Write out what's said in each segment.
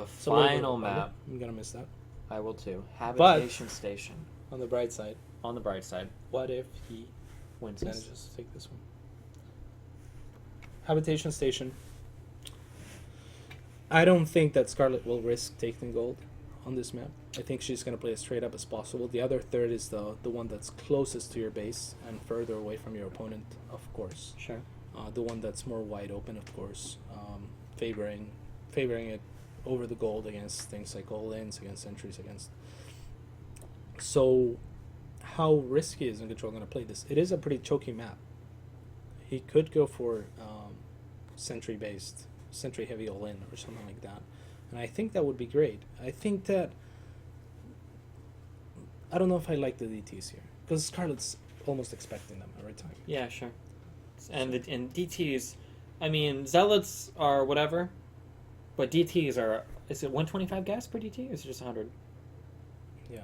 final map. I'm gonna miss that. I will too. Habitation Station. On the bright side, On the bright side, what if he wins manages this? to take this one? Habitation Station. I don't think that Scarlett will risk taking gold on this map. I think she's going to play as straight up as possible. The other third is the one that's closest to your base and further away from your opponent, of course. Sure. The one that's more wide open, of course, favoring it over the gold against things like all-ins, against entries, against... So, how risky is Incontrol going to play this? It is a pretty choky map. He could go for sentry-based, sentry-heavy all-in or something like that. And I think that would be great. I think that... I don't know if I like the DTs here. Because Scarlett's almost expecting them every time. Yeah, sure. And DTs, I mean, Zealots are whatever, but DTs are... Is it 125 gas per DT, or is it just 100? Yeah.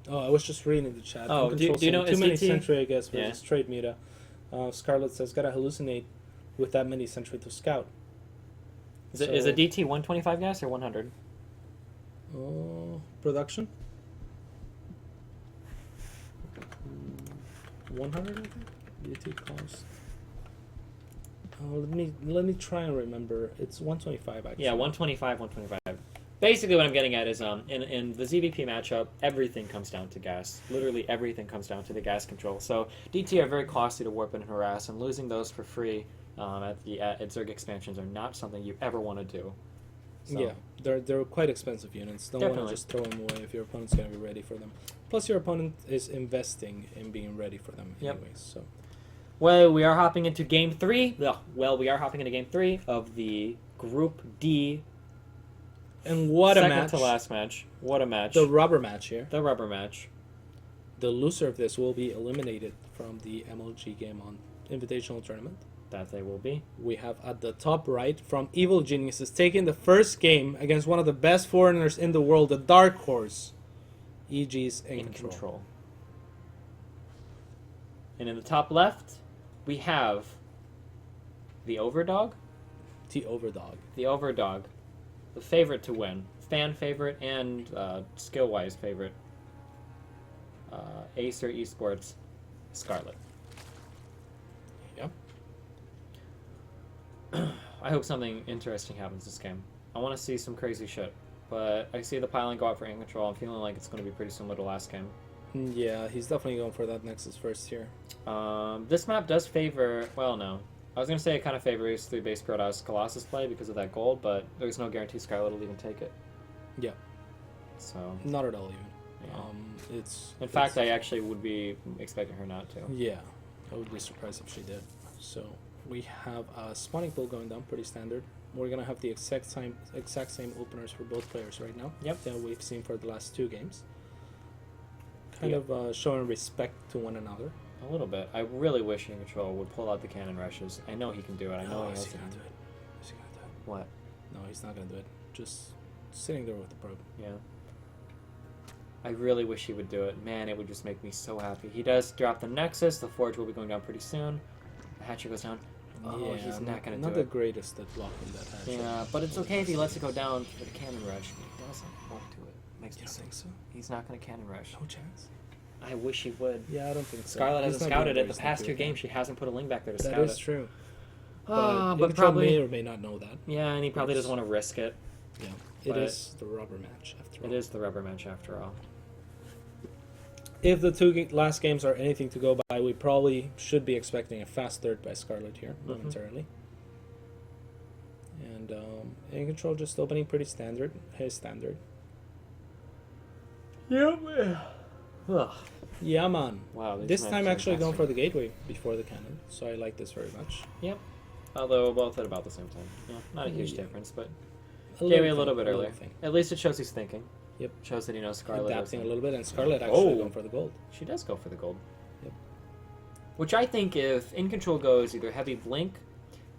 Oh, I was just reading the chat. Oh, do you know... Too many DT? sentry, I guess, for Yeah. the straight meta. Scarlett says, gotta hallucinate with that many sentry to scout. Is a DT 125 gas or 100? Production? 100, I think. DT cost. Let me try and remember. It's 125 actually. Yeah, 125, 125. Basically, what I'm getting at is, in the ZVP matchup, everything comes down to gas. Literally everything comes down to the gas control. So DT are very costly to warp and harass, and losing those for free at Zerg expansions are not something you ever want to do. So. Yeah, they're quite expensive units. Don't want to just throw them away if your opponent's going to be ready for them. Plus, your opponent is investing in being ready for them anyways. So. Well, we are hopping into Game 3. Well, we are hopping into Game 3 of the Group D. And what a match. Second to last match. What a match. The rubber match here. The rubber match. The loser of this will be eliminated from the MLG GameOn Invitational Tournament. That they will be. We have at the top right from Evil Geniuses taking the first game against one of the best foreigners in the world, the Dark Horse. EG's Incontrol. And in the top left, we have the Overdog. The Overdog. The Overdog. The favorite to win. Fan favorite and skill-wise favorite. Acer Esports, Scarlett. Yep. I hope something interesting happens this game. I want to see some crazy shit. But I see the piling go out for Incontrol. I'm feeling like it's going to be pretty similar to last game. Yeah, he's definitely going for that Nexus first here. This map does favor... Well, no. I was going to say it kind of favors 3-base Protoss Colossus play because of that gold, but there's no guarantee Scarlett will even take it. Yeah. So... Not at all, even. Yeah. In fact, fact, I actually would be expecting her not to. Yeah. I would be surprised if she did. So, we have a spawning pool going down, pretty standard. We're going to have the exact same openers for both players right now. Yep. That we've seen for the last two games. Kind of showing respect to one another. A little bit. I really wish Incontrol would pull out the cannon rushes. I know he can do it. I know he has to do it. Is he gonna do it? What? No, he's not gonna do it. Just sitting there with the probe. Yeah. I really wish he would do it. Man, it would just make me so happy. He does drop the Nexus. The Forge will be going down pretty soon. The Hatcher goes down. Oh, yeah, he's not gonna do it. Not the greatest at blocking that Hatcher. Yeah, but it's okay if he lets it go down for the cannon rush. He doesn't want to it. Makes you think so? He's not gonna cannon rush. No chance. I wish he would. Yeah, I don't think so. Scarlett hasn't scouted it. The past two games, she hasn't put a link back there to scout it. That is true. But probably may or may not know that. Yeah, and he probably doesn't want to risk it. Yeah, it is the rubber match after all. It is the rubber match after all. If the two last games are anything to go by, we probably should be expecting a fast third by Scarlett here momentarily. And Incontrol just opening pretty standard, his standard. Yep. Ugh. Yeah, man. Wow. This time actually going for the gateway before the cannon, so I like this very much. Yep. Although both at about the same time. Yeah, not a huge difference, but a gateway a little bit earlier. Thing. At least it shows he's thinking. Yep. Shows that he knows Scarlett. Adapting a little bit, and Scarlett actually going for the gold. She does go for the gold. Yep. Which I think if Incontrol goes either heavy blink,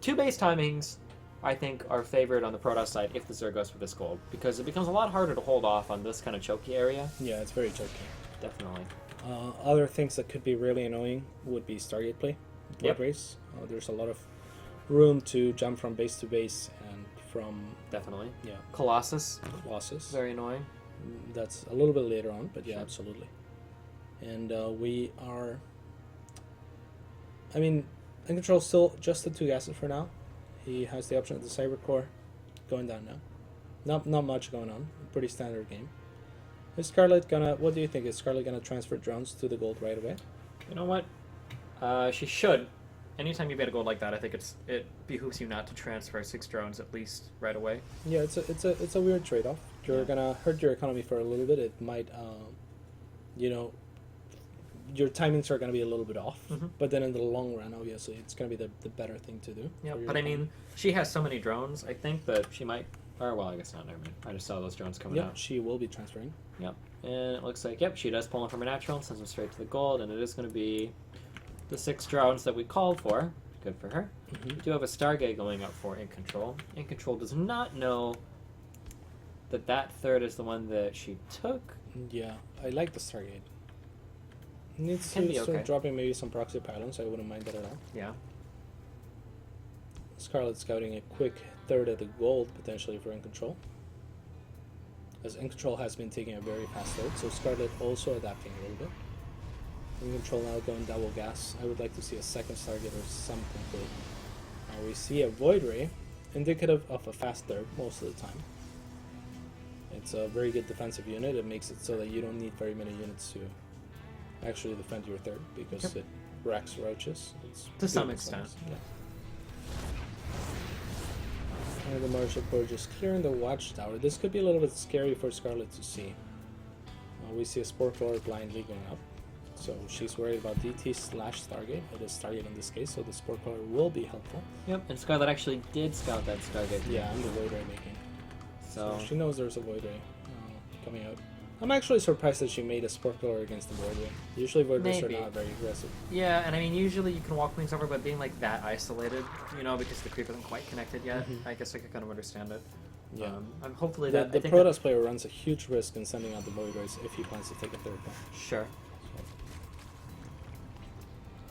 2 base timings, I think are favored on the Protoss side if the Zerg goes for this gold, because it becomes a lot harder to hold off on this kind of choky area. Yeah, it's very choky. Definitely. Other things that could be really annoying would be Stargate play. Blood race. There's a lot of room to jump from base to base and from Definitely. yeah Colossus. Colossus. Very annoying. That's a little bit later on, but yeah, Sure. absolutely. And we are. I mean, Incontrol still just the 2 gases for now. He has the option of the Cyber Core going down now. Not much going on. Pretty standard game. Is Scarlett gonna? What do you think? Is Scarlett gonna transfer drones to the gold right away? You know what? She should. Anytime you get a gold like that, I think it behooves you not to transfer 6 drones at least right away. Yeah, it's a weird trade-off. You're Yeah. gonna hurt your economy for a little bit. It might, your timings are gonna be a little bit off. Mhm. But then in the long run, obviously, it's gonna be the better thing to do. Yeah, for your but I economy. mean, she has so many drones. I think that she might. Or well, I guess not. Never mind. I just saw those drones coming Yep, out. she will be transferring. Yep. And it looks like she does pull them from her natural and sends them straight to the gold, and it is going to be the 6 drones that we called for. Good for her. Mm-hmm. We do have a Stargate going up for Incontrol. Incontrol does not know that third is the one that she took. Yeah, I like the Stargate. Needs Can to be start okay. dropping maybe some proxy pylons. I wouldn't mind that at all. Yeah. Scarlet scouting a quick third of the gold potentially for Incontrol. As Incontrol has been taking a very fast third, so Scarlet also adapting a little bit. Incontrol now going double gas. I would like to see a second Stargate or something cool. We see a Void Ray, indicative of a fast third most of the time. It's a very good defensive unit. It makes it so that you don't need very many units to actually defend your third because Yep. it wrecks roaches. It's To some good extent. Yeah. And the Marshal Corps just clearing the watchtower. This could be a little bit scary for Scarlet to see. We see a Spore Crawler blindly going up. So she's worried about DT/Stargate. It is Stargate in this case, so the Spore Crawler will be helpful. Yep. And Scarlet actually did scout that Stargate. Yeah, and the Void Ray making. So She knows there's a Void Ray coming out. I'm actually surprised that she made a Spore Crawler against the Void Ray. Usually Void Rays are Maybe. not very aggressive. yeah, and I mean usually you can walk things over, but being like that isolated, because the creep isn't quite connected yet, Mhm. I guess I could kind of understand it. Yeah. I'm hopefully The, that the I think Protoss player runs a huge risk in sending out the Void Rays if he plans to take a third one. Sure.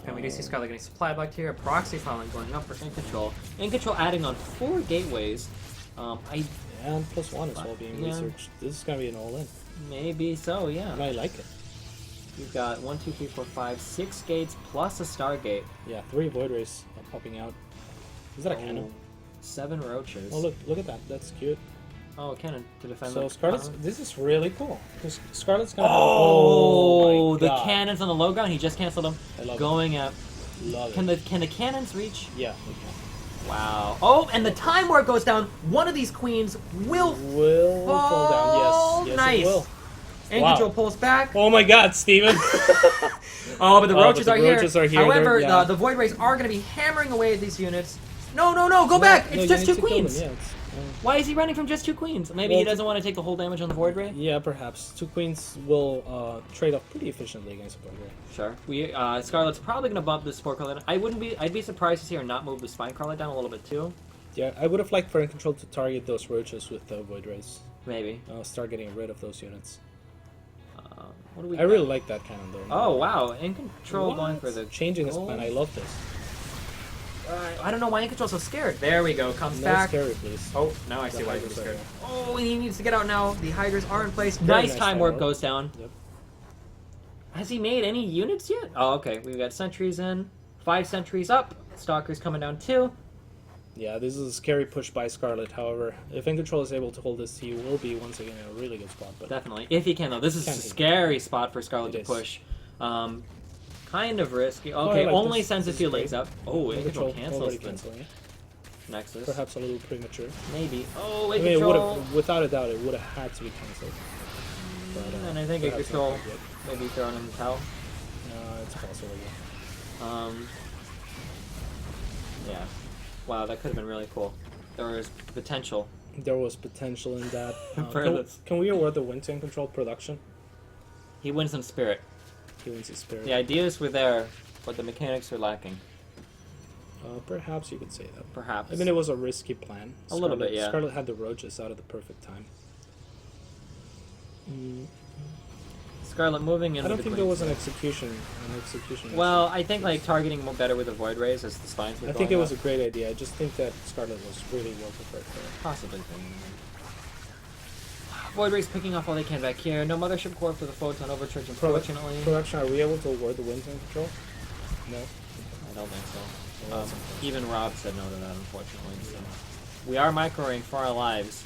And we do see Scarlet getting supply blocked here. Proxy filing going up for Incontrol. Incontrol adding on 4 gateways. And +1 as well being Yeah. researched. This is gonna be an all-in. Maybe so, yeah. And I like it. You've got 1, 2, 3, 4, 5, 6 gates plus a Stargate. Yeah, 3 Void Rays popping out. Is that a cannon? 7 roaches. Oh, look at that. That's cute. Oh, a cannon to defend So the Scarlet's. This is really cool. Because Scarlet's gonna. Oh, my the God. cannons on the low ground. He just canceled them. I love Going up. it. Love Can it. the cannons reach? Yeah, we can. Wow. Oh, and the time warp goes down. One of these queens will Will fall down. Yes, yes, nice. it will. Incontrol Wow. pulls back. Oh my God, Steven! Oh, but the Oh, roaches, but the are, roaches here. are here. However, They're- yeah. the Void Rays are going to be hammering away at these units. No, go back! No, It's you just need 2 to kill them, queens. yeah, Why is he running from just 2 queens? Maybe Well, he doesn't want to take the whole damage on the Void Ray? yeah, perhaps 2 queens will trade off pretty efficiently against a Void Ray. Sure. Scarlet's probably going to bump the Spore Crawler. I'd be surprised to see her not move the Spine Crawler down a little bit too. Yeah, I would have liked for Incontrol to target those roaches with the Void Rays. Maybe. Start getting rid of those units. What do we I really like that cannon though. Oh, wow. Incontrol going for the changing his gold. plan. I love this. I don't know why Incontrol's so scared. There we go. Comes No back. scary, please. Oh, now I see The why he's Hydras are scared. here. Oh, and he needs to get out now. The Hydras are in place. Very Nice nice time time warp warp. goes down. Yep. Has he made any units yet? Oh, okay. We've got sentries in. 5 sentries up. Stalkers coming down too. Yeah, this is a scary push by Scarlet. However, if Incontrol is able to hold this, he will be once again in a really good spot. But Definitely. If he can, though. This is Can a he? scary spot for Scarlet It to is. push. Kind of risky. I Okay, like only this. sends a This few is legs great. up. Oh, Incontrol already cancels the canceling it. Nexus. Perhaps a little premature. Maybe. Oh, I mean, it would Incontrol. have, without a doubt, it would have had to be cancelled. But, And I think perhaps Incontrol not yet. maybe thrown in the towel. It's possible. Yeah. Yeah. Wow, that could have been really cool. There was potential. There was potential in that. For Can, this. can we award the win to Incontrol production? He wins in spirit. He wins his spirit. The ideas were there, but the mechanics are lacking. Perhaps you could say that. Perhaps. I mean, it was a risky plan. A little bit, yeah. Scarlet had the roaches out at the perfect time. Scarlett moving in. I don't with think the there was an queens. execution. Well, I think like targeting more better with the Void Rays as the spines were I going think it was a up. great idea. I just think that Scarlett was really well prepared for it. Possibly. Void Rays picking off all they can back here. No Mothership Core for the Photon Overcharge, unfortunately. Production, are we able to award the wins in control? No. I don't think so. Well, that's unfortunate. Even Rob said no to that, unfortunately. So we are microing for our lives.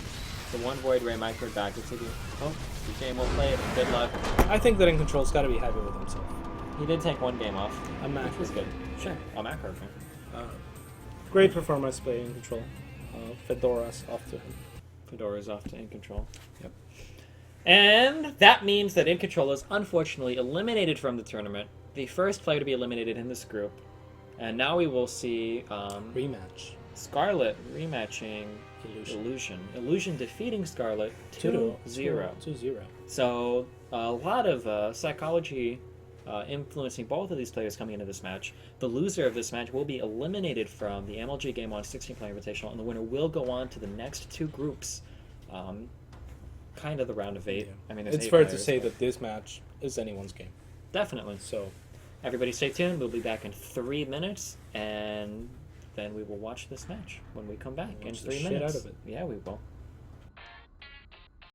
The one Void Ray microed back. It's like, oh, the game will play it. Good luck. I think that Incontrol's got to be happy with himself. He did take one game off, A macro. which was good. Sure, a macro. Great performance by Incontrol. Fedora's off to him. Fedora's off to Incontrol. Yep. And that means that Incontrol is unfortunately eliminated from the tournament. The first player to be eliminated in this group. And now we will see Rematch. Scarlett rematching Illusion. Illusion defeating Scarlett 2-0. 2-0. So a lot of psychology influencing both of these players coming into this match. The loser of this match will be eliminated from the MLG GameOn 16-player Invitational, and the winner will go on to the next two groups. Kind of the round of 8. Yeah. I mean, there's It's 8 fair to players, say but that this match is anyone's game. definitely. So, Everybody stay tuned. We'll be back in 3 minutes, and then we will watch this match when we come back in Watch the 3 shit minutes. out of it. Yeah, we will.